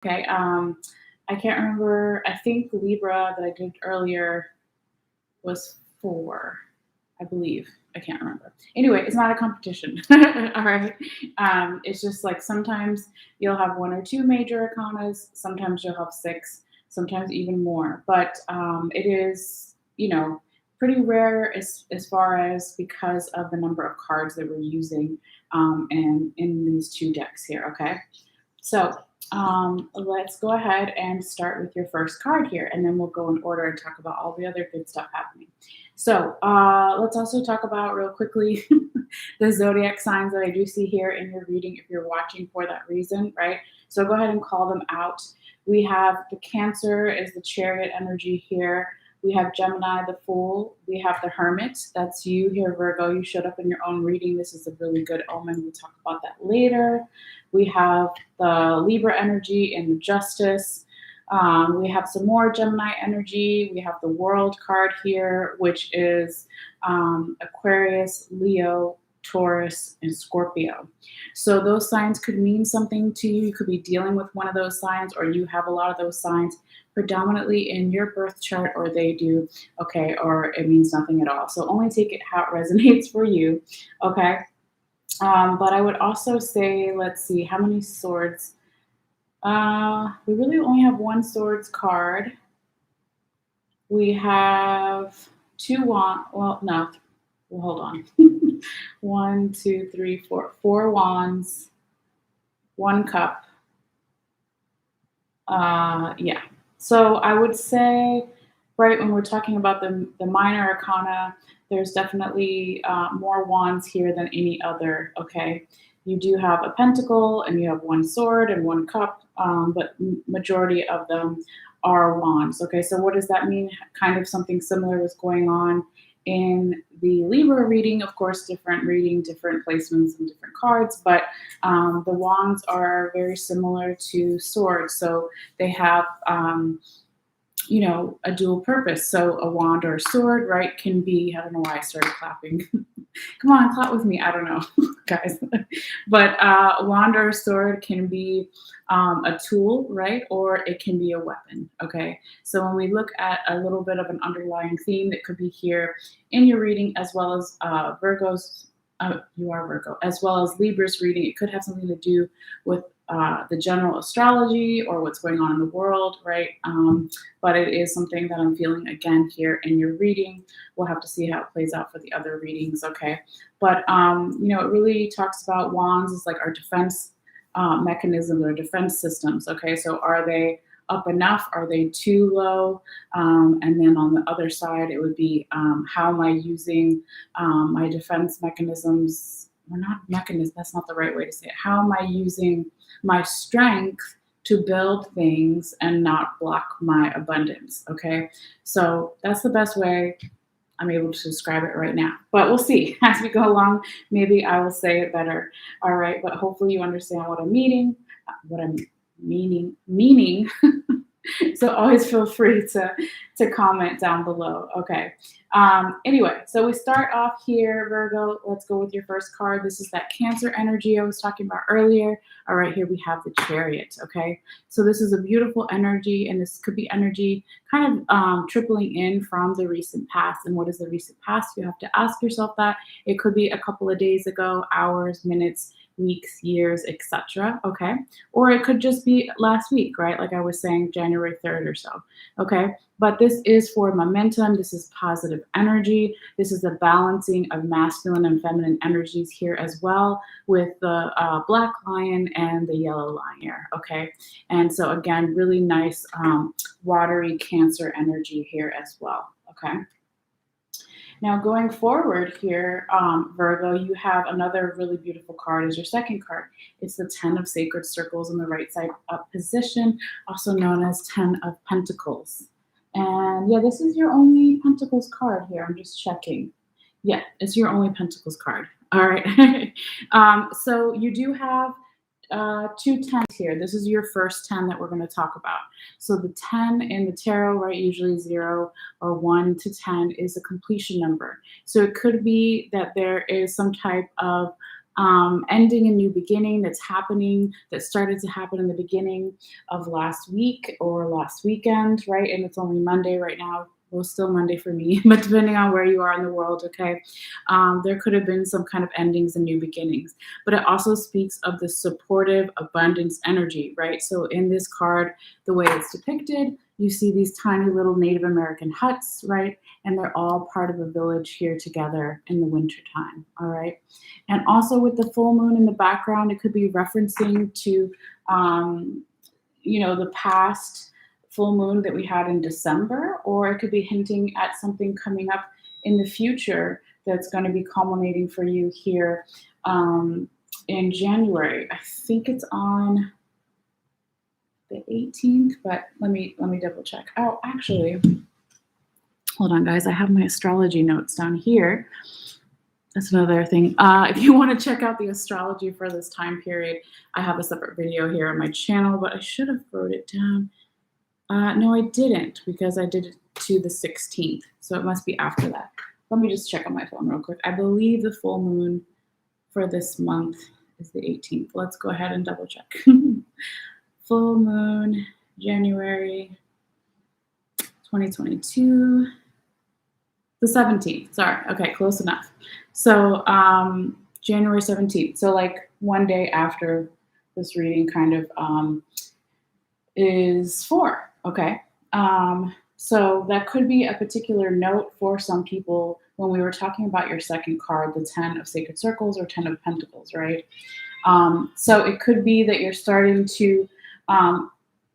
Okay. I can't remember. I think Libra that I did earlier was 4, I believe. I can't remember. Anyway, it's not a competition. All right. It's just like sometimes you'll have 1 or 2 major arcanas, sometimes you'll have 6, sometimes even more. But it is, pretty rare as far as because of the number of cards that we're using and in these 2 decks here. Okay. So let's go ahead and start with your first card here, and then we'll go in order and talk about all the other good stuff happening. So let's also talk about real quickly the zodiac signs that I do see here in your reading if you're watching for that reason, right? So go ahead and call them out. We have the Cancer is the Chariot energy here. We have Gemini, the Fool. We have the Hermit. That's you here, Virgo. You showed up in your own reading. This is a really good omen. We'll talk about that later. We have the Libra energy and the Justice. We have some more Gemini energy. We have the World card here, which is Aquarius, Leo, Taurus, and Scorpio. So those signs could mean something to you. You could be dealing with one of those signs, or you have a lot of those signs predominantly in your birth chart, or they do, okay, or it means nothing at all. So only take it how it resonates for you, okay? But I would also say, let's see, how many swords? We really only have 1 swords card. We have 2 wands. Well, no. Well, hold on. 1, 2, 3, 4. 4 wands. 1 cup. Yeah. So I would say, right, when we're talking about the minor arcana, there's definitely more wands here than any other, okay? You do have a pentacle, and you have 1 sword and 1 cup, but majority of them are wands, okay? So what does that mean? Kind of something similar was going on in the Libra reading. Of course, different reading, different placements, and different cards, but the wands are very similar to swords. So they have a dual purpose. So a wand or a sword, right, can be, I don't know why I started clapping. Come on, clap with me. I don't know, guys. But a wand or a sword can be a tool, right, or it can be a weapon, okay? So when we look at a little bit of an underlying theme that could be here in your reading, as well as Virgo's, you are Virgo, as well as Libra's reading, it could have something to do with the general astrology or what's going on in the world, right? But it is something that I'm feeling again here in your reading. We'll have to see how it plays out for the other readings, okay? But, it really talks about wands as like our defense mechanisms or defense systems, okay? So are they up enough? Are they too low? And then on the other side, it would be how am I using my defense mechanisms? Or not mechanism, that's not the right way to say it. How am I using my strength to build things and not block my abundance, okay? So that's the best way I'm able to describe it right now. But we'll see. As we go along, maybe I will say it better. All right, but hopefully you understand what I'm meaning. So always feel free to comment down below. Okay. Anyway, so we start off here, Virgo. Let's go with your first card. This is that Cancer energy I was talking about earlier. All right, here we have the Chariot. Okay. So this is a beautiful energy, and this could be energy kind of tripling in from the recent past. And what is the recent past? You have to ask yourself that. It could be a couple of days ago, hours, minutes, weeks, years, etc. Okay. Or it could just be last week, right? Like I was saying, January 3rd or so. Okay. But this is for momentum. This is positive energy. This is a balancing of masculine and feminine energies here as well, with the black lion and the yellow lion here. Okay. And so again, really nice watery Cancer energy here as well. Okay. Now, going forward here, Virgo, you have another really beautiful card as your second card. It's the 10 of Sacred Circles in the right side up position, also known as 10 of Pentacles. And yeah, this is your only Pentacles card here. I'm just checking. Yeah, it's your only Pentacles card. All right. So you do have 2 tens here. This is your first 10 that we're going to talk about. So the 10 in the tarot, right, usually 0 or 1 to 10 is a completion number. So it could be that there is some type of ending a new beginning that's happening, that started to happen in the beginning of last week or last weekend, right? And it's only Monday right now. Well, still Monday for me, but depending on where you are in the world, okay, there could have been some kind of endings and new beginnings. But it also speaks of the supportive abundance energy, right? So in this card, the way it's depicted, you see these tiny little Native American huts, right? And they're all part of a village here together in the wintertime, all right? And also with the full moon in the background, it could be referencing to, um, the past full moon that we had in December, or it could be hinting at something coming up in the future that's going to be culminating for you here in January. I think it's on the 18th, but let me double check. Oh, actually, hold on, guys. I have my astrology notes down here. That's another thing. If you want to check out the astrology for this time period, I have a separate video here on my channel, but I should have wrote it down. No, I didn't, because I did it to the 16th, so it must be after that. Let me just check on my phone real quick. I believe the full moon for this month is the 18th. Let's go ahead and double check. Full moon, January 2022. The 17th, sorry. Okay, close enough. So January 17th. So like one day after this reading kind of is 4. Okay. So that could be a particular note for some people when we were talking about your second card, the 10 of Sacred Circles or 10 of Pentacles, right? So it could be that you're starting to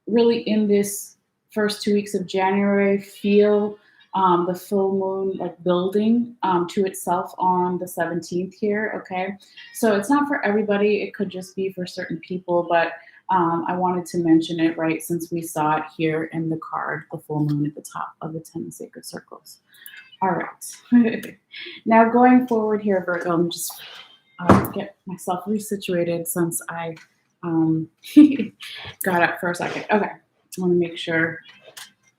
really in this first 2 weeks of January feel the full moon like building to itself on the 17th here, okay? So it's not for everybody. It could just be for certain people, but I wanted to mention it, right, since we saw it here in the card, the full moon at the top of the 10 Sacred Circles. All right. Now going forward here, Virgo, I'm just get myself resituated since I got up for a second. Okay. I want to make sure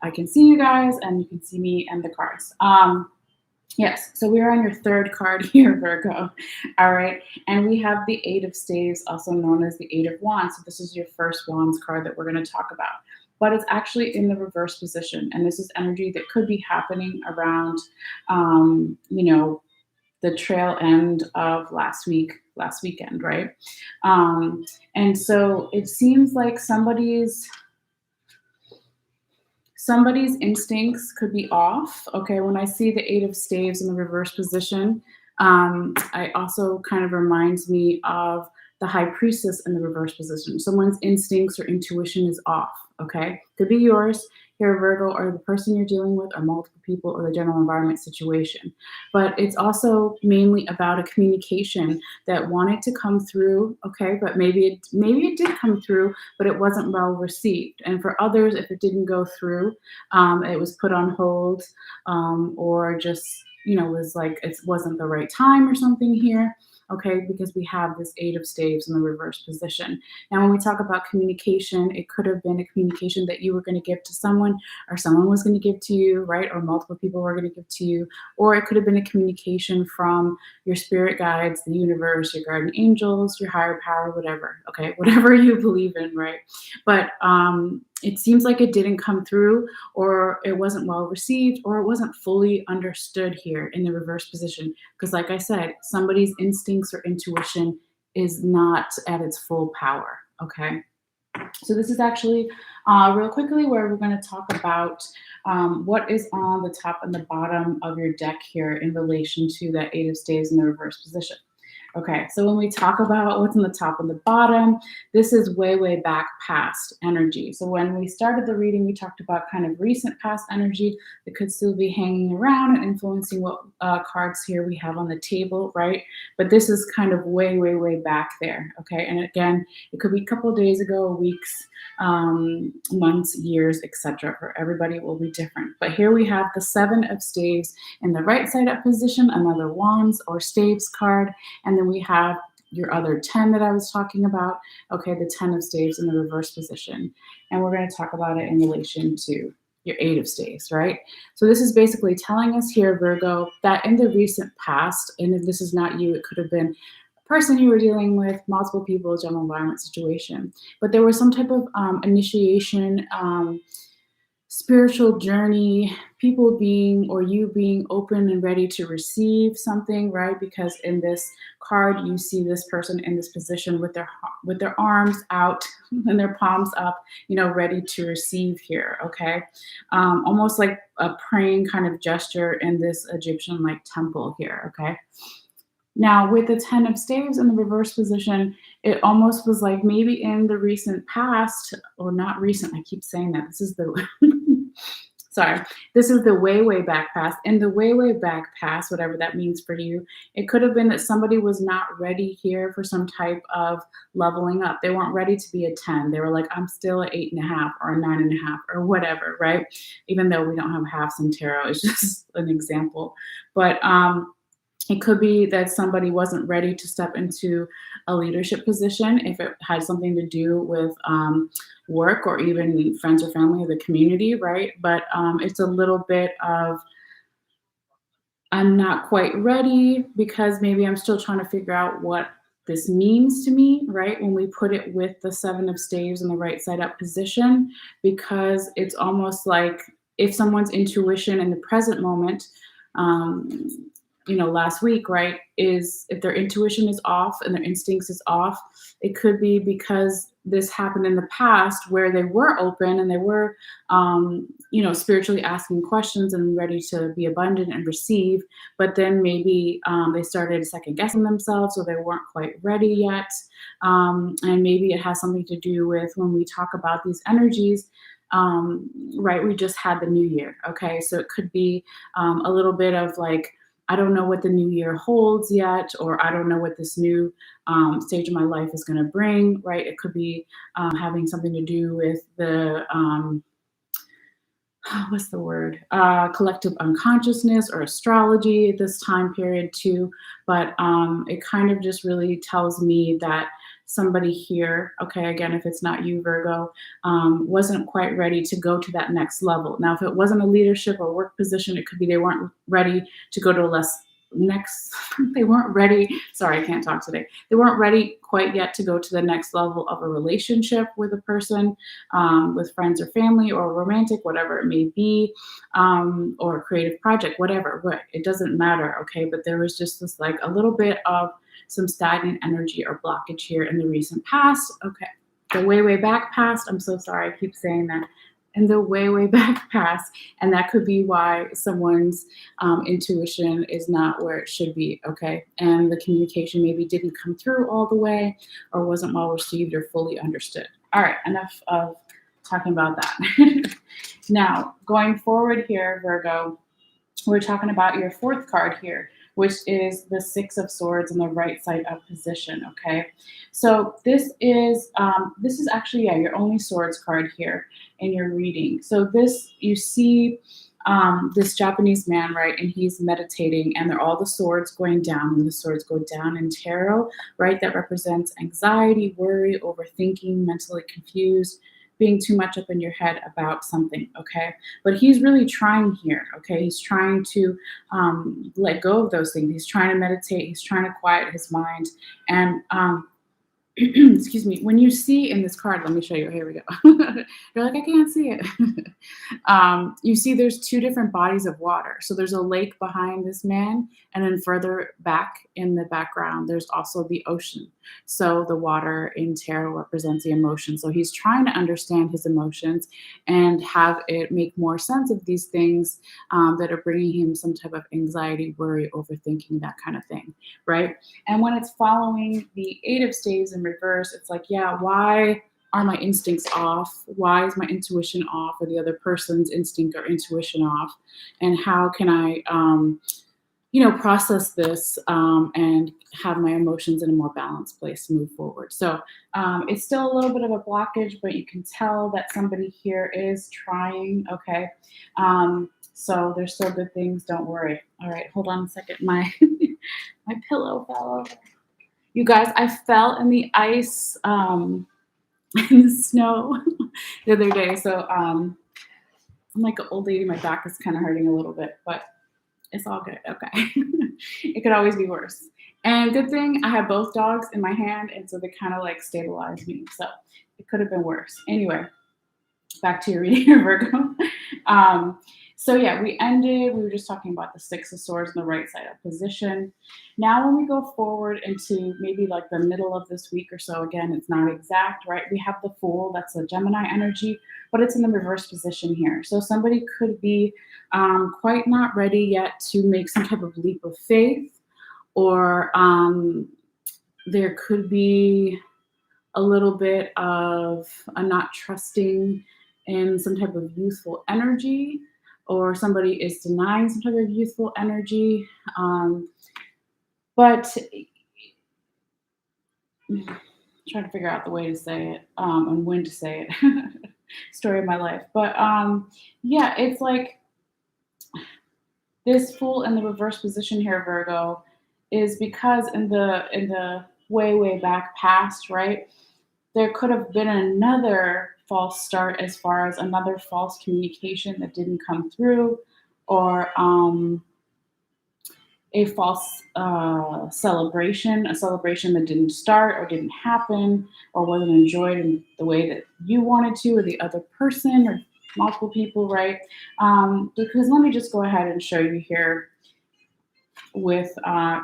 I can see you guys and you can see me and the cards. Yes, so we're on your third card here, Virgo. All right, and we have the 8 of Staves, also known as the 8 of Wands. So this is your first Wands card that we're going to talk about. But it's actually in the reverse position, and this is energy that could be happening around, the trail end of last weekend, right? And so it seems like somebody's instincts could be off. Okay, when I see the 8 of Staves in the reverse position, I also kind of reminds me of the High Priestess in the reverse position. Someone's instincts or intuition is off. Okay, could be yours here, Virgo, or the person you're dealing with, or multiple people, or the general environment situation. But it's also mainly about a communication that wanted to come through. Okay, but maybe it did come through, but it wasn't well received. And for others, if it didn't go through, it was put on hold, or just was like it wasn't the right time or something here. Okay, because we have this 8 of Staves in the reverse position. Now, when we talk about communication, it could have been a communication that you were going to give to someone, or someone was going to give to you, right? Or multiple people were going to give to you. Or it could have been a communication from your spirit guides, the universe, your guardian angels, your higher power, whatever. Okay, whatever you believe in, right? But it seems like it didn't come through, or it wasn't well received, or it wasn't fully understood here in the reverse position. Because like I said, somebody's instincts or intuition is not at its full power, okay? So this is actually real quickly where we're going to talk about what is on the top and the bottom of your deck here in relation to that 8 of Staves in the reverse position. Okay, so when we talk about what's on the top and the bottom, this is way, way back past energy. So when we started the reading, we talked about kind of recent past energy that could still be hanging around and influencing what cards here we have on the table, right? But this is kind of way, way, way back there, okay? And again, it could be a couple of days ago, weeks, months, years, etc. For everybody, it will be different. But here we have the 7 of Staves in the right side up position, another Wands or Staves card, and then we have your other 10 that I was talking about. Okay, the 10 of Staves in the reverse position. And we're going to talk about it in relation to your 8 of Staves, right? So this is basically telling us here, Virgo, that in the recent past, and if this is not you, it could have been person you were dealing with, multiple people, general environment situation. But there was some type of initiation, spiritual journey, people being or you being open and ready to receive something, right? Because in this card, you see this person in this position with their arms out and their palms up, ready to receive here. Okay, almost like a praying kind of gesture in this Egyptian like temple here. Okay. Now, with the 10 of staves in the reverse position, it almost was like maybe in the recent past, or not recent, I keep saying that. This is the, sorry, this is the way, way back past. In the way, way back past, whatever that means for you, it could have been that somebody was not ready here for some type of leveling up. They weren't ready to be a 10. They were like, I'm still an 8.5 or a 9.5 or whatever, right? Even though we don't have halves in tarot, it's just an example. But, it could be that somebody wasn't ready to step into a leadership position if it had something to do with work or even friends or family or the community, right? But it's a little bit of, I'm not quite ready because maybe I'm still trying to figure out what this means to me, right? When we put it with the 7 of staves in the right side up position, because it's almost like if someone's intuition in the present moment, um, last week, right, is if their intuition is off and their instincts is off, it could be because this happened in the past where they were open and they were, spiritually asking questions and ready to be abundant and receive. But then maybe they started second guessing themselves or they weren't quite ready yet. And maybe it has something to do with when we talk about these energies. Right, we just had the new year. Okay, so it could be a little bit of like, I don't know what the new year holds yet, or I don't know what this new stage of my life is going to bring, right? It could be having something to do with the, what's the word? Collective unconsciousness or astrology at this time period too. But it kind of just really tells me that somebody here, okay, again, if it's not you, Virgo, wasn't quite ready to go to that next level. Now, if it wasn't a leadership or work position, it could be they weren't ready to go to a they weren't ready. Sorry, I can't talk today. They weren't ready quite yet to go to the next level of a relationship with a person, with friends or family or romantic, whatever it may be, or a creative project, whatever. But it doesn't matter, okay? But there was just this like a little bit of some stagnant energy or blockage here in the recent past. Okay, the way, way back past. I'm so sorry, I keep saying that. In the way, way back past. And that could be why someone's intuition is not where it should be, okay? And the communication maybe didn't come through all the way or wasn't well received or fully understood. All right, enough of talking about that. Now, going forward here, Virgo, we're talking about your fourth card here, which is the 6 of Swords in the right side up position, okay? So this is actually, yeah, your only Swords card here in your reading. So this, you see this Japanese man, right, and he's meditating, and they're all the swords going down, and the swords go down in tarot, right? That represents anxiety, worry, overthinking, mentally confused, being too much up in your head about something, okay? But he's really trying here, okay? He's trying to let go of those things. He's trying to meditate. He's trying to quiet his mind. And excuse me, when you see in this card, let me show you. Here we go. You're like, I can't see it. You see there's 2 different bodies of water. So there's a lake behind this man, and then further back in the background, there's also the ocean. So the water in tarot represents the emotion. So he's trying to understand his emotions and have it make more sense of these things that are bringing him some type of anxiety, worry, overthinking, that kind of thing, right? And when it's following the 8 of Staves in reverse, it's like, yeah, why are my instincts off? Why is my intuition off, or the other person's instinct or intuition off? And how can I, process this and have my emotions in a more balanced place to move forward? So it's still a little bit of a blockage, but you can tell that somebody here is trying, okay? So there's still good things, don't worry. All right, hold on a second. My pillow fell over. You guys, I fell in the ice in the snow the other day. So I'm like an old lady. My back is kind of hurting a little bit, but it's all good. Okay. It could always be worse. And good thing I had both dogs in my hand, and so they kind of like stabilized me. So it could have been worse. Anyway, back to your reading, Virgo. Um, so yeah, we were just talking about the Six of Swords in the right side of position. Now, when we go forward into maybe like the middle of this week or so, again, it's not exact, right? We have the Fool, that's a Gemini energy, but it's in the reverse position here. So somebody could be quite not ready yet to make some type of leap of faith, or there could be a little bit of a not trusting in some type of youthful energy, or somebody is denying some type of youthful energy. But trying to figure out the way to say it, and when to say it. Story of my life. But yeah, it's like this Fool in the reverse position here, Virgo, is because in the way back past, right? There could have been another false start as far as another false communication that didn't come through, or a false celebration, a celebration that didn't start or didn't happen or wasn't enjoyed in the way that you wanted to, or the other person, or multiple people, right? Because let me just go ahead and show you here with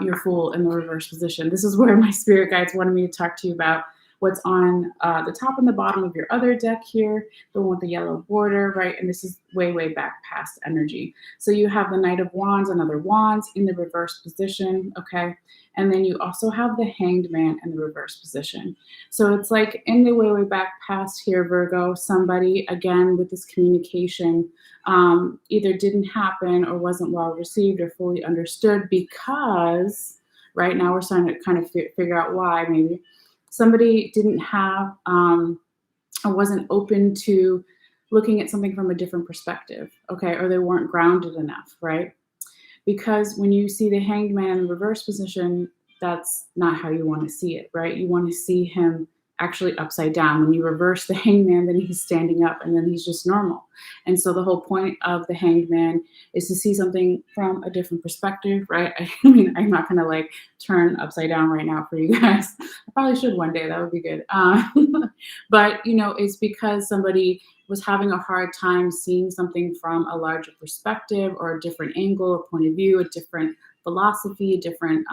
your Fool in the reverse position. This is where my spirit guides wanted me to talk to you about what's on the top and the bottom of your other deck here, the one with the yellow border, right? And this is way back past energy. So you have the Knight of Wands, another Wands in the reverse position, okay? And then you also have the Hanged Man in the reverse position. So it's like in the way back past here, Virgo, somebody, again, with this communication, either didn't happen or wasn't well received or fully understood, because right now we're starting to kind of figure out why. Maybe somebody didn't have or wasn't open to looking at something from a different perspective, okay, or they weren't grounded enough, right? Because when you see the Hanged Man in reverse position, that's not how you want to see it, right? You want to see him actually upside down. When you reverse the Hanged Man, then he's standing up, and then he's just normal. And so the whole point of the Hanged Man is to see something from a different perspective, right? I mean, I'm not gonna like turn upside down right now for you guys. I probably should one day. That would be good. But you know, it's because somebody was having a hard time seeing something from a larger perspective, or a different angle or point of view, a different philosophy, a different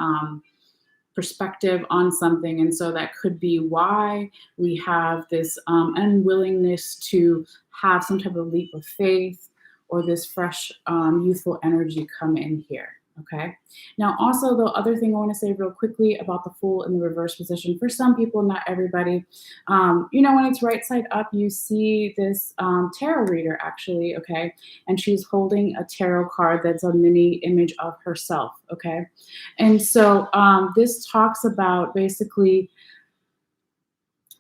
perspective on something. And so that could be why we have this unwillingness to have some type of leap of faith, or this fresh youthful energy come in here. Okay. Now, also, the other thing I want to say real quickly about the Fool in the reverse position, for some people, not everybody, you know, when it's right side up, you see this tarot reader actually, okay, and she's holding a tarot card that's a mini image of herself, okay, and so this talks about basically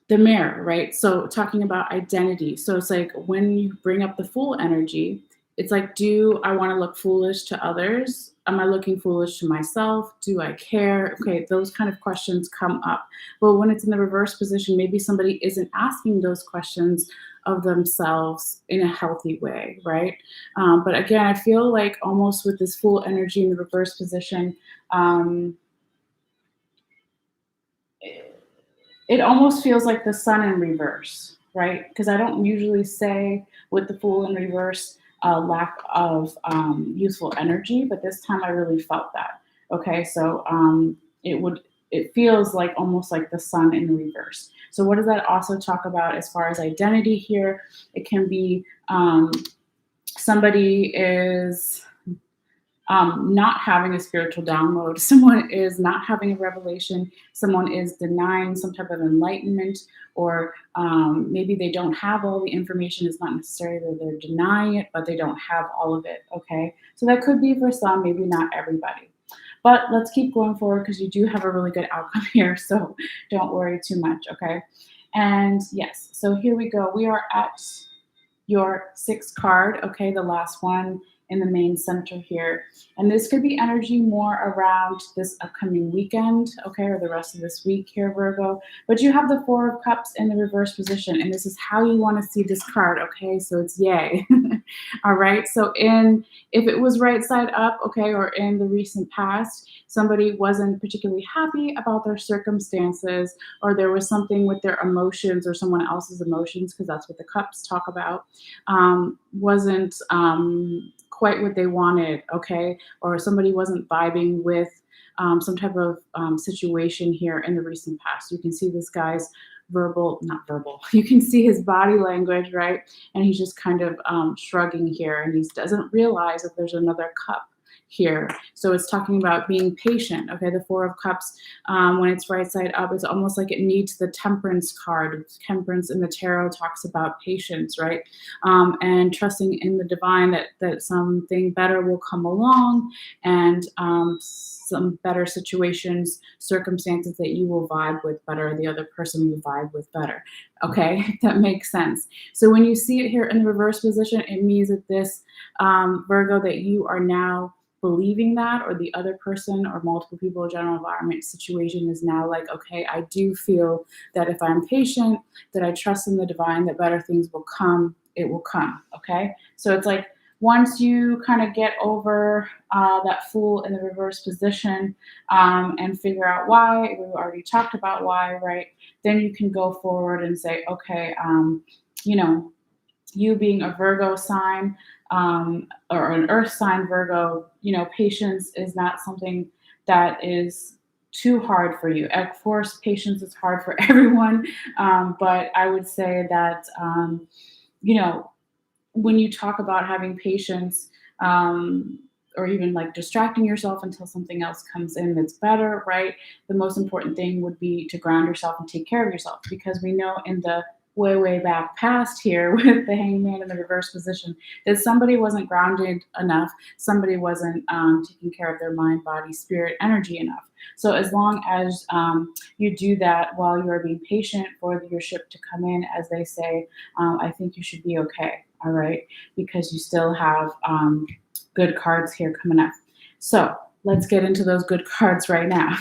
the mirror, right? So talking about identity. So it's like when you bring up the Fool energy, it's like, do I want to look foolish to others? Am I looking foolish to myself? Do I care? Okay, those kind of questions come up. But when it's in the reverse position, maybe somebody isn't asking those questions of themselves in a healthy way, right? But again, I feel like almost with this Fool energy in the reverse position, it almost feels like the Sun in reverse, right? Because I don't usually say with the Fool in reverse lack of youthful energy, but this time I really felt that. Okay, so it feels like almost like the Sun in reverse. So what does that also talk about as far as identity here? It can be somebody is not having a spiritual download, someone is not having a revelation, someone is denying some type of enlightenment, or maybe they don't have all the information. It's not necessarily that they're denying it, but they don't have all of it, okay? So that could be for some, maybe not everybody. But let's keep going forward, because you do have a really good outcome here, so don't worry too much, okay? And yes, so here we go. We are at your sixth card, okay, the last one. in the main center here. And this could be energy more around this upcoming weekend, okay, or the rest of this week here, Virgo. But you have the Four of Cups in the reverse position, and this is how you want to see this card, okay? So it's yay. All right. So if it was right side up, okay, or in the recent past, somebody wasn't particularly happy about their circumstances, or there was something with their emotions or someone else's emotions, because that's what the cups talk about, wasn't quite what they wanted, okay, or somebody wasn't vibing with some type of situation here in the recent past. You can see this guy's not verbal, you can see his body language, right? And he's just kind of shrugging here, and he doesn't realize that there's another cup here. So it's talking about being patient. Okay, the Four of Cups, when it's right side up, it's almost like it needs the Temperance card. Temperance in the tarot talks about patience, right? And trusting in the divine that something better will come along, and some better situations, circumstances that you will vibe with better, the other person will vibe with better. Okay, that makes sense. So when you see it here in the reverse position, it means that this Virgo, that you are now believing that, or the other person or multiple people, general environment situation is now like, okay, I do feel that if I'm patient, that I trust in the divine, that better things will come, it will come. Okay, so it's like once you kind of get over that Fool in the reverse position, and figure out why, we already talked about why, right? Then you can go forward and say, okay, you know, you being a Virgo sign, or an earth sign Virgo, patience is not something that is too hard for you. Of course, patience is hard for everyone, but I would say that, you know, when you talk about having patience, or even like distracting yourself until something else comes in that's better, right? The most important thing would be to ground yourself and take care of yourself, because we know in the way back past here with the Hangman in the reverse position that somebody wasn't grounded enough, somebody wasn't taking care of their mind, body, spirit, energy enough. So as long as you do that while you are being patient for your ship to come in, as they say, I think you should be okay. All right, because you still have good cards here coming up. So let's get into those good cards right now.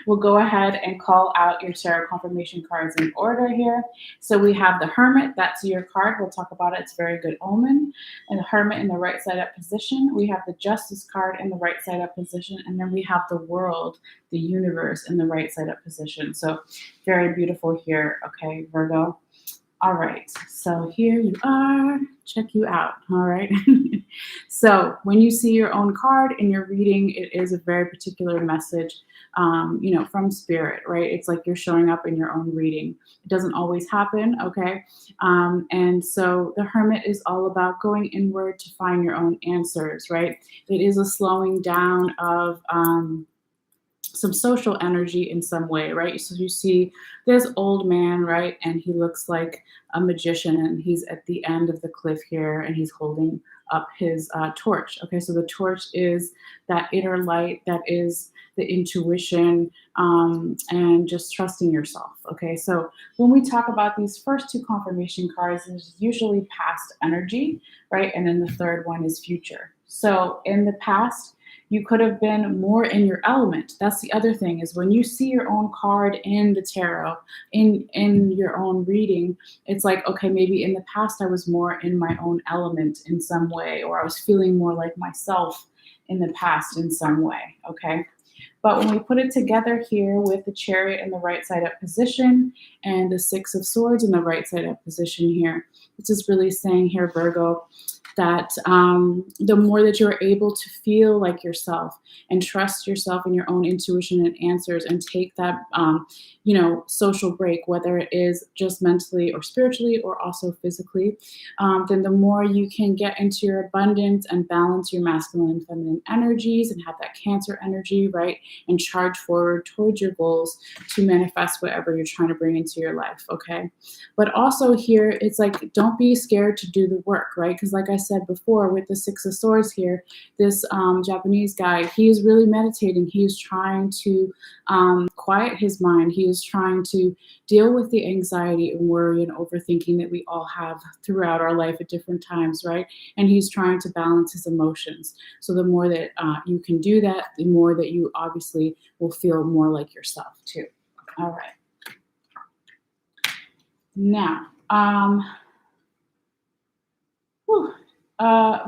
We'll go ahead and call out your tarot confirmation cards in order here. So we have the Hermit, that's your card. We'll talk about it. It's a very good omen. And the Hermit in the right side up position. We have the Justice card in the right side up position. And then we have the World, the universe, in the right side up position. So very beautiful here, okay, Virgo. All right, so here you are. Check you out. All right. So when you see your own card in your reading, it is a very particular message, from spirit, right? It's like you're showing up in your own reading. It doesn't always happen, okay? And so the Hermit is all about going inward to find your own answers, right? It is a slowing down of some social energy in some way, right? So you see this old man, right? And he looks like a magician, and he's at the end of the cliff here, and he's holding up his torch. Okay, so the torch is that inner light, that is the intuition, and just trusting yourself. Okay, so when we talk about these first two confirmation cards, there's usually past energy, right? And then the third one is future. So in the past, you could have been more in your element. That's the other thing, is when you see your own card in the tarot, in your own reading, it's like, okay, maybe in the past I was more in my own element in some way, or I was feeling more like myself in the past in some way, okay? But when we put it together here with the Chariot in the right side up position and the Six of Swords in the right side up position here, this is really saying here, Virgo, that the more that you're able to feel like yourself and trust yourself in your own intuition and answers, and take that, social break, whether it is just mentally or spiritually or also physically, then the more you can get into your abundance and balance your masculine and feminine energies and have that Cancer energy, right? And charge forward towards your goals to manifest whatever you're trying to bring into your life, okay? But also here, it's like, don't be scared to do the work, right? Because like I said before with the Six of Swords here, this Japanese guy, he is really meditating. He is trying to quiet his mind. He is trying to deal with the anxiety and worry and overthinking that we all have throughout our life at different times, right? And he's trying to balance his emotions. So the more that you can do that, the more that you obviously will feel more like yourself too. All right. Now,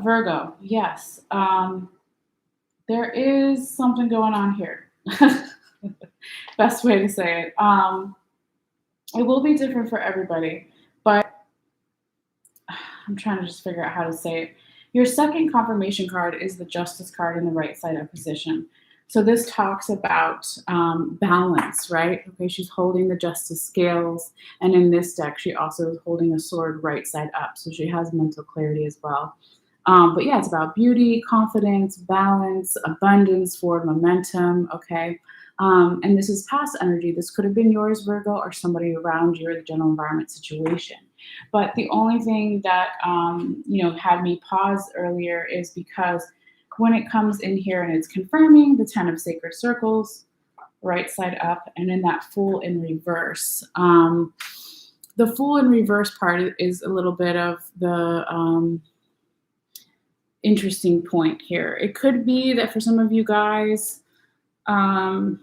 Virgo, yes. There is something going on here. Best way to say it. It will be different for everybody, but I'm trying to just figure out how to say it. Your second confirmation card is the Justice card in the right side up position. So this talks about balance, right? Okay, she's holding the Justice scales, and in this deck, she also is holding a sword right side up, so she has mental clarity as well. But yeah, it's about beauty, confidence, balance, abundance, forward momentum, okay? And this is past energy. This could have been yours, Virgo, or somebody around you or the general environment situation. But the only thing that, had me pause earlier is because when it comes in here and it's confirming the 10 of sacred circles, right side up, and then that Fool in reverse. The Fool in reverse part is a little bit of the interesting point here. It could be that for some of you guys, in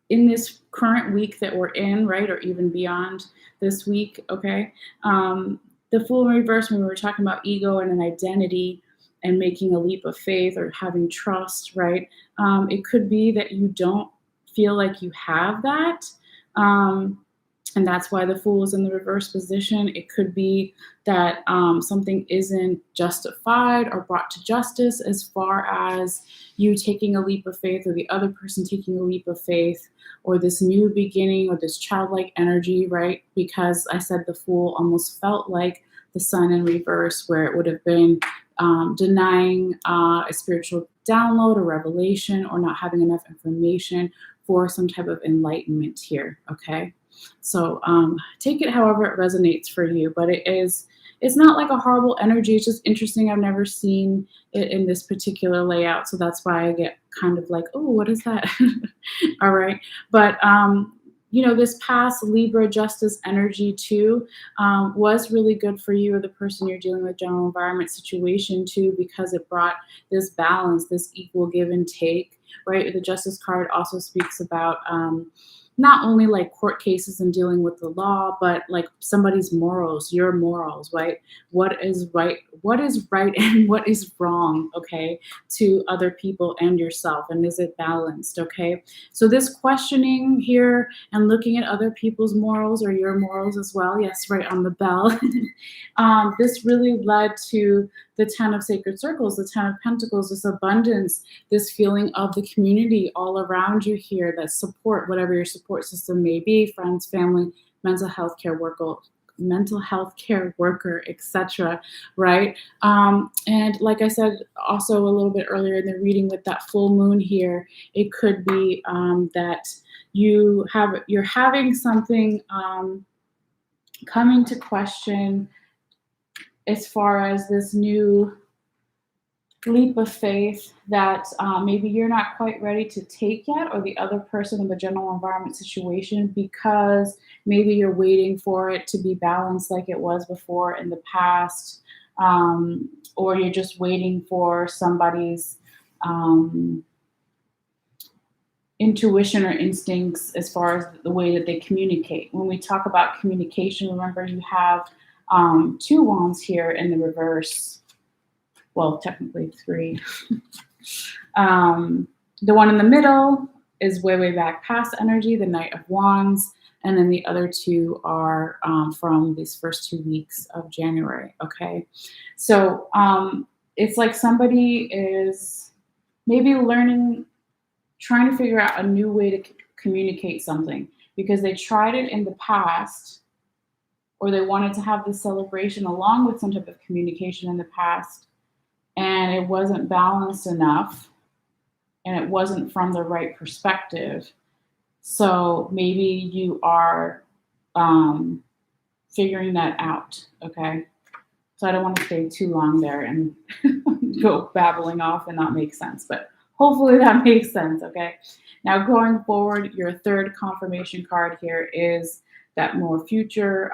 this current week that we're in, right, or even beyond this week, okay, the Fool in reverse, when we were talking about ego and an identity and making a leap of faith or having trust, right, it could be that you don't feel like you have that. And that's why the Fool is in the reverse position. It could be that something isn't justified or brought to justice as far as you taking a leap of faith or the other person taking a leap of faith or this new beginning or this childlike energy, right? Because I said the Fool almost felt like the Sun in reverse, where it would have been denying a spiritual download or revelation or not having enough information for some type of enlightenment here, okay? So take it however it resonates for you, but it's not like a horrible energy. It's just interesting. I've never seen it in this particular layout. So that's why I get kind of like, oh, what is that? All right. But, this past Libra justice energy too was really good for you or the person you're dealing with, general environment situation too, because it brought this balance, this equal give and take, right? The Justice card also speaks about not only like court cases and dealing with the law, but like somebody's morals, your morals, right? What is right and what is wrong, okay, to other people and yourself, and is it balanced, okay? So this questioning here and looking at other people's morals or your morals as well, yes, right on the bell, this really led to the 10 of sacred circles, the 10 of pentacles, this abundance, this feeling of the community all around you here, that support, whatever your support system may be, friends, family, mental health care worker, etc., right? And like I said also a little bit earlier in the reading with that full moon here, it could be that you're having something coming to question as far as this new leap of faith that maybe you're not quite ready to take yet, or the other person in the general environment situation, because maybe you're waiting for it to be balanced like it was before in the past, or you're just waiting for somebody's intuition or instincts as far as the way that they communicate. When we talk about communication, remember you have 2 wands here in the reverse. Well, technically 3. The one in the middle is way, way back past energy, the Knight of Wands. And then the other 2 are from these first 2 weeks of January, okay? So it's like somebody is maybe trying to figure out a new way to communicate something because they tried it in the past, or they wanted to have this celebration along with some type of communication in the past, and it wasn't balanced enough, and it wasn't from the right perspective. So maybe you are figuring that out, okay? So I don't want to stay too long there and go babbling off and not make sense, but hopefully that makes sense, okay? Now, going forward, your third confirmation card here is that more future,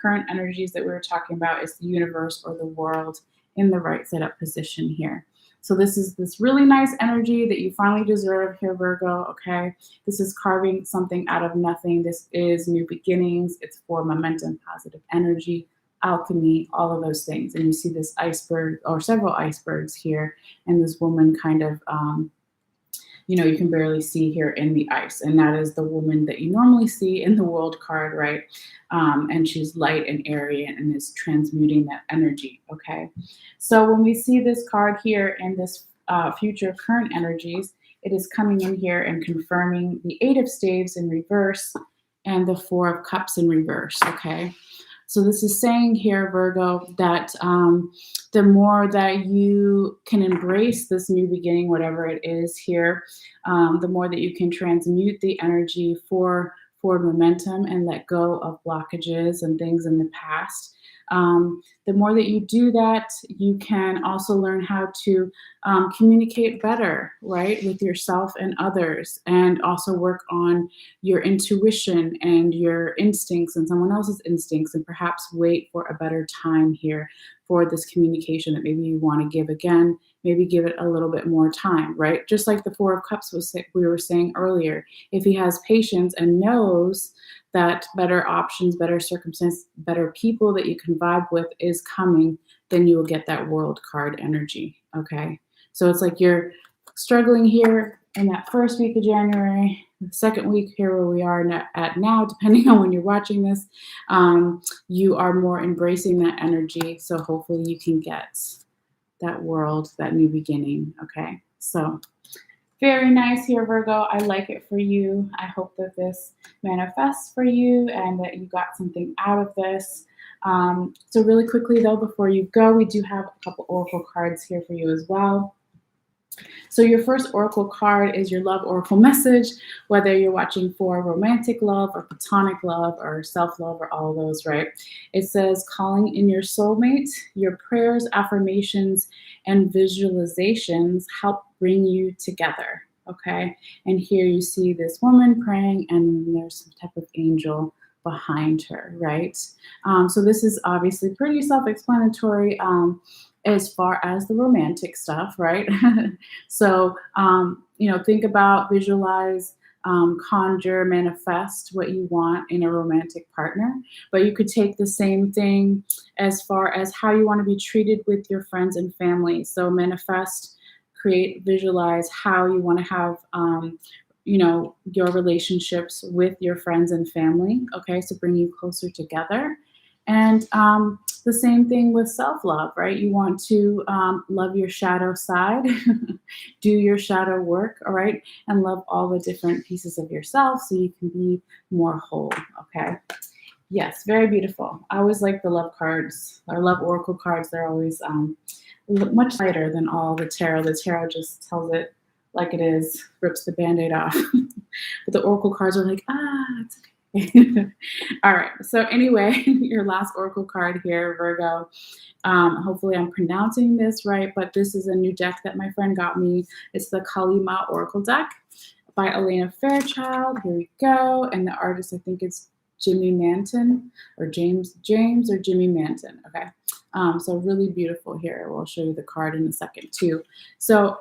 current energies that we were talking about is the universe or the world in the right setup position here. So this is this really nice energy that you finally deserve here, Virgo, okay? This is carving something out of nothing. This is new beginnings. It's for momentum, positive energy, alchemy, all of those things. And you see this iceberg or several icebergs here, and this woman kind of, you can barely see here in the ice. And that is the woman that you normally see in the world card, right? And she's light and airy and is transmuting that energy, okay? So when we see this card here in this future current energies, it is coming in here and confirming the Eight of Staves in reverse and the Four of Cups in reverse, okay? So this is saying here, Virgo, that the more that you can embrace this new beginning, whatever it is here, the more that you can transmute the energy for momentum and let go of blockages and things in the past. The more that you do that, you can also learn how to communicate better, right, with yourself and others, and also work on your intuition and your instincts and someone else's instincts, and perhaps wait for a better time here for this communication that maybe you want to give again, maybe give it a little bit more time, right? Just like the Four of Cups we were saying earlier, if he has patience and knows that better options, better circumstances, better people that you can vibe with is coming, then you will get that world card energy, okay? So it's like you're struggling here in that first week of January, the second week here where we are at now, depending on when you're watching this, you are more embracing that energy. So hopefully you can get that world, that new beginning, okay? So very nice here, Virgo. I like it for you. I hope that this manifests for you and that you got something out of this. So really quickly, though, before you go, we do have a couple oracle cards here for you as well. So your first oracle card is your love oracle message, whether you're watching for romantic love or platonic love or self-love or all of those, right? It says, calling in your soulmate, your prayers, affirmations, and visualizations help bring you together, okay? And here you see this woman praying and there's some type of angel behind her, right? So this is obviously pretty self-explanatory as far as the romantic stuff, right? So, think about, visualize, conjure, manifest what you want in a romantic partner. But you could take the same thing as far as how you want to be treated with your friends and family. So manifest, create, visualize how you want to have your relationships with your friends and family, okay? So bring you closer together. And the same thing with self-love, right? You want to love your shadow side, do your shadow work, all right? And love all the different pieces of yourself so you can be more whole, okay? Yes, very beautiful. I always like the love cards, or love oracle cards. They're always much lighter than all the tarot. The tarot just tells it like it is, rips the Band-Aid off. But the oracle cards are like, it's okay. All right. So anyway, your last oracle card here, Virgo. Hopefully I'm pronouncing this right, but this is a new deck that my friend got me. It's the Kalima Oracle deck by Elena Fairchild. Here we go. And the artist, I think it's Jimmy Manton or James or Jimmy Manton. Okay. So really beautiful here. We'll show you the card in a second too. So,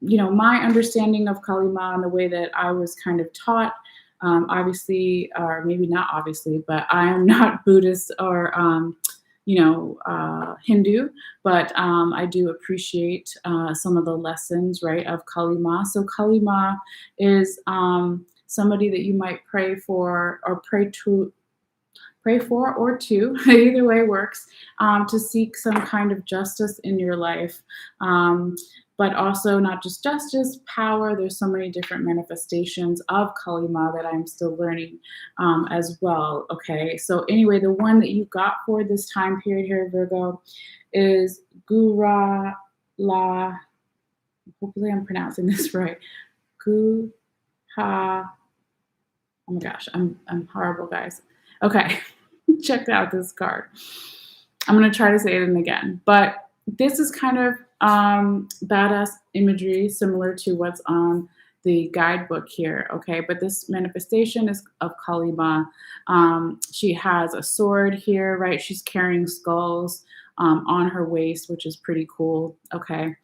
my understanding of Kalima and the way that I was kind of taught, obviously, or maybe not obviously, but I am not Buddhist or, Hindu, but I do appreciate some of the lessons, right, of Kalima. So Kalima is somebody that you might pray for or pray for or to, either way works, to seek some kind of justice in your life. But also not just justice, power. There's so many different manifestations of Kalima that I'm still learning as well, okay? So anyway, the one that you got for this time period here, Virgo, is Gura La, hopefully I'm pronouncing this right, Guha, oh my gosh, I'm horrible, guys. Okay, check out this card. I'm going to try to say it in again. But this is kind of badass imagery similar to what's on the guidebook here, okay? But this manifestation is of Kalima. She has a sword here, right? She's carrying skulls on her waist, which is pretty cool, okay?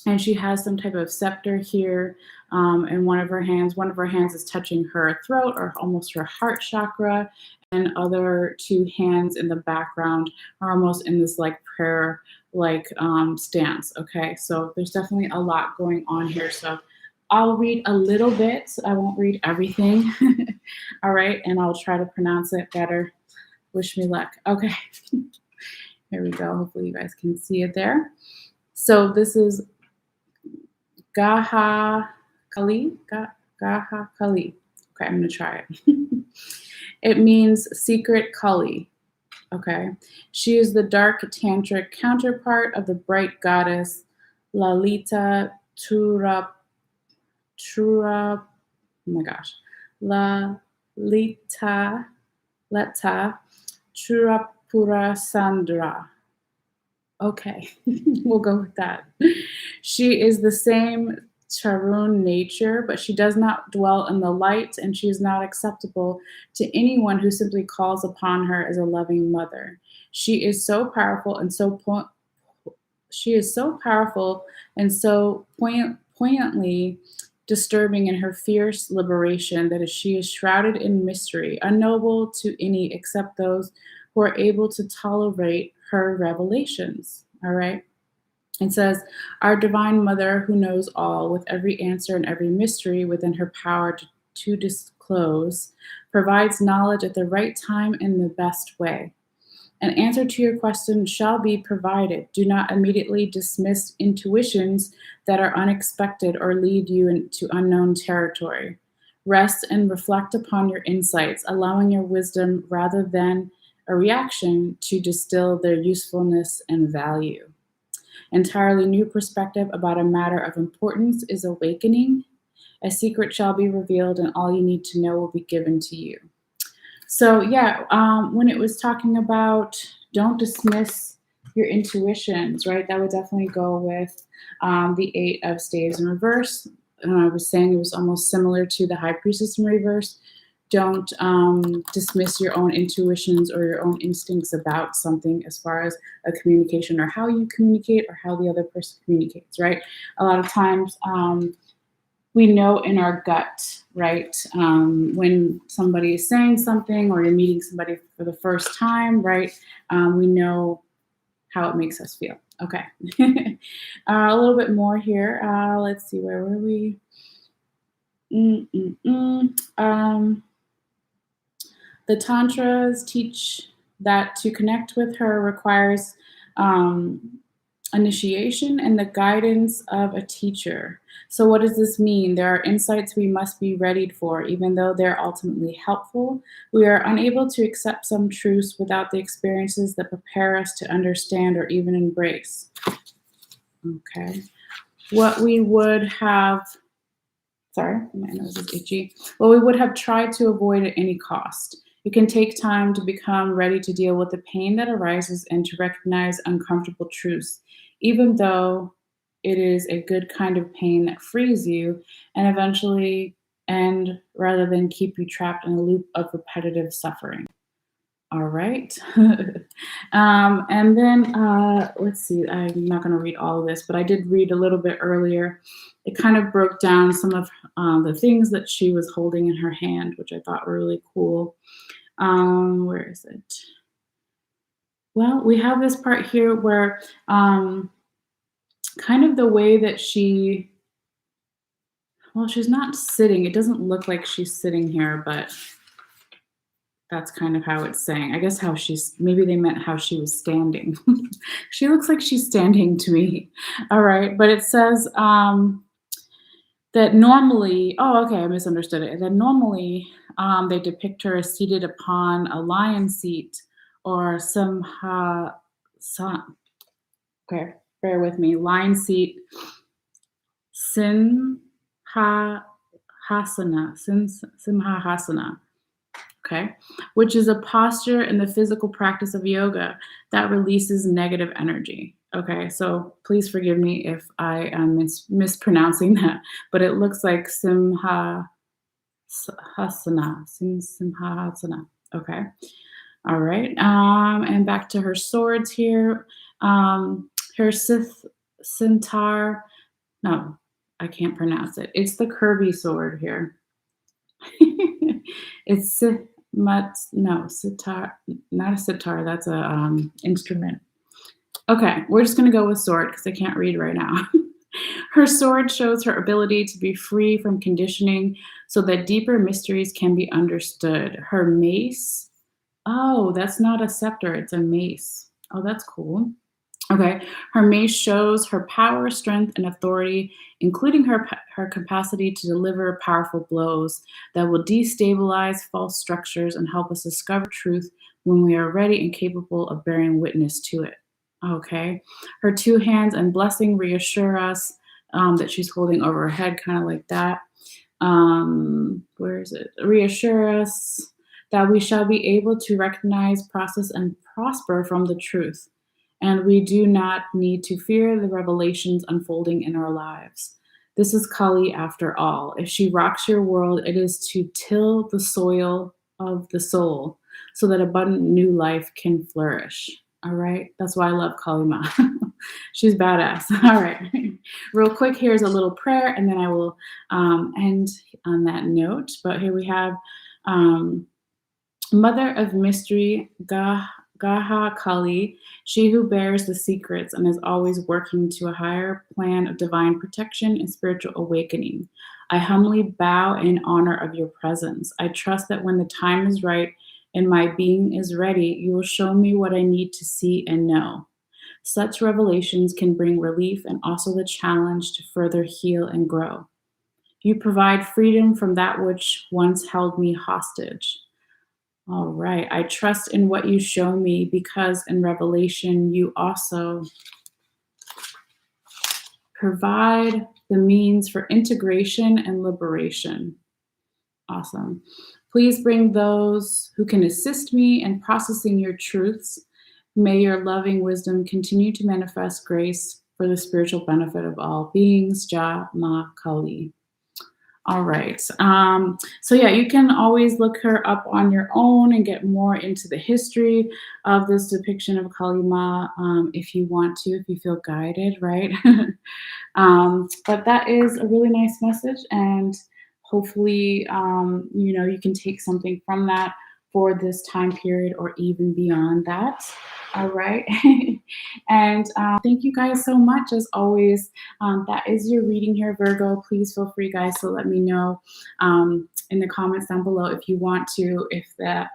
And she has some type of scepter here in one of her hands. One of her hands is touching her throat or almost her heart chakra, and other two hands in the background are almost in this like prayer like stance. Okay, so there's definitely a lot going on here. So I'll read a little bit. I won't read everything. All right, and I'll try to pronounce it better. Wish me luck. Okay, here we go. Hopefully you guys can see it there. So this is Gaha Kali. Gaha Kali. Okay, I'm going to try it. It means secret Kali. Okay. She is the dark tantric counterpart of the bright goddess Lalita oh my gosh. Leta Churapura Sandra. Okay, we'll go with that. She is the same Charun nature, but she does not dwell in the light, and she is not acceptable to anyone who simply calls upon her as a loving mother. She is so powerful and so poignantly disturbing in her fierce liberation that she is shrouded in mystery, unknowable to any except those who are able to tolerate her revelations. All right. It says, our divine mother who knows all, with every answer and every mystery within her power to disclose, provides knowledge at the right time in the best way. An answer to your question shall be provided. Do not immediately dismiss intuitions that are unexpected or lead you into unknown territory. Rest and reflect upon your insights, allowing your wisdom rather than a reaction to distill their usefulness and value. Entirely new perspective about a matter of importance is awakening. A secret shall be revealed, and all you need to know will be given to you. So yeah, when it was talking about don't dismiss your intuitions, right? That would definitely go with the Eight of Staves in reverse. I was saying it was almost similar to the High Priestess in reverse. Don't dismiss your own intuitions or your own instincts about something as far as a communication or how you communicate or how the other person communicates, right? A lot of times we know in our gut, right? When somebody is saying something or you're meeting somebody for the first time, right? We know how it makes us feel. Okay. A little bit more here. Let's see, where were we? The Tantras teach that to connect with her requires initiation and the guidance of a teacher. So, what does this mean? There are insights we must be readied for, even though they're ultimately helpful. We are unable to accept some truths without the experiences that prepare us to understand or even embrace. Okay. What we would have, sorry, my nose is itchy. What we would have tried to avoid at any cost. It can take time to become ready to deal with the pain that arises and to recognize uncomfortable truths, even though it is a good kind of pain that frees you and eventually end rather than keep you trapped in a loop of repetitive suffering. All right. And then let's see, I'm not going to read all of this, but I did read a little bit earlier. It kind of broke down some of the things that she was holding in her hand, which I thought were really cool. Where is it? Well, we have this part here where kind of the way that she's not sitting. It doesn't look like she's sitting here, but that's kind of how it's saying. I guess maybe they meant how she was standing. She looks like she's standing to me. All right. But it says that normally, I misunderstood it. That normally they depict her as seated upon a lion seat or okay, bear with me. Lion seat, Simhahasana. okay, which is a posture in the physical practice of yoga that releases negative energy. Okay, so please forgive me if I am mispronouncing that, but it looks like Simhasana. Okay, all right. And back to her swords here. Her centaur. No, I can't pronounce it. It's the Kirby sword here. It's no sitar, not a sitar. That's a instrument. Okay, we're just gonna go with sword because I can't read right now. Her sword shows her ability to be free from conditioning so that deeper mysteries can be understood. Her mace. Oh, that's not a scepter, it's a mace. Oh, that's cool. Okay. Her mace shows her power, strength, and authority, including her capacity to deliver powerful blows that will destabilize false structures and help us discover truth when we are ready and capable of bearing witness to it. Okay. Her two hands and blessing reassure us that she's holding over her head, kind of like that. Where is it? Reassure us that we shall be able to recognize, process, and prosper from the truth. And we do not need to fear the revelations unfolding in our lives. This is Kali after all. If she rocks your world, it is to till the soil of the soul so that abundant new life can flourish. All right. That's why I love Kalima. She's badass. All right. Real quick, here's a little prayer, and then I will end on that note. But here we have Mother of Mystery, Gaha Kali, she who bears the secrets and is always working to a higher plan of divine protection and spiritual awakening. I humbly bow in honor of your presence. I trust that when the time is right and my being is ready, you will show me what I need to see and know. Such revelations can bring relief and also the challenge to further heal and grow. You provide freedom from that which once held me hostage. All right. I trust in what you show me because in Revelation, you also provide the means for integration and liberation. Awesome. Please bring those who can assist me in processing your truths. May your loving wisdom continue to manifest grace for the spiritual benefit of all beings. Ja Ma Kali. All right. So yeah, you can always look her up on your own and get more into the history of this depiction of Kalima if you want to, if you feel guided, right? But that is a really nice message, and hopefully, you can take something from that for this time period or even beyond that. All right. And thank you guys so much. As always, that is your reading here, Virgo. Please feel free, guys, to let me know in the comments down below if you want to, if that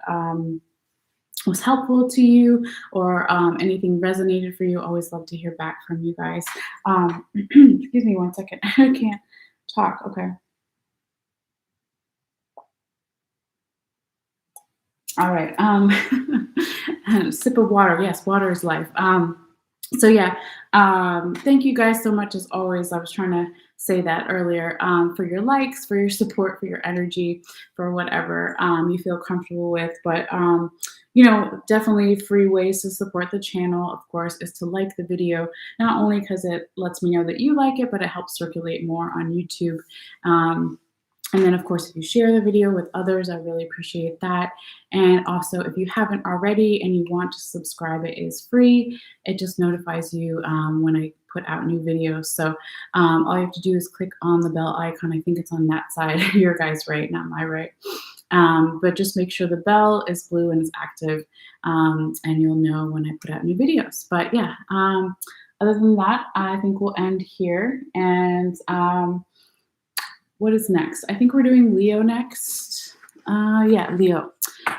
was helpful to you or anything resonated for you. Always love to hear back from you guys. Excuse me one second. I can't talk. Okay. All right. Sip of water. Yes, water is life. So yeah, thank you guys so much as always. I was trying to say that earlier, for your likes, for your support, for your energy, for whatever you feel comfortable with. But definitely free ways to support the channel, of course, is to like the video, not only because it lets me know that you like it, but it helps circulate more on YouTube. And then, of course, if you share the video with others, I really appreciate that. And also, if you haven't already and you want to subscribe, it is free. It just notifies you when I put out new videos. So all you have to do is click on the bell icon. I think it's on that side, your guys' right, not my right. But just make sure the bell is blue and is active, and you'll know when I put out new videos. But yeah, other than that, I think we'll end here. And what is next? I think we're doing Leo next. Yeah, Leo.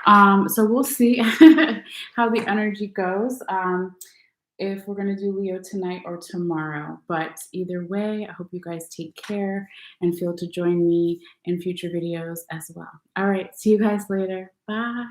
So we'll see how the energy goes. If we're going to do Leo tonight or tomorrow. But either way, I hope you guys take care and feel to join me in future videos as well. All right. See you guys later. Bye.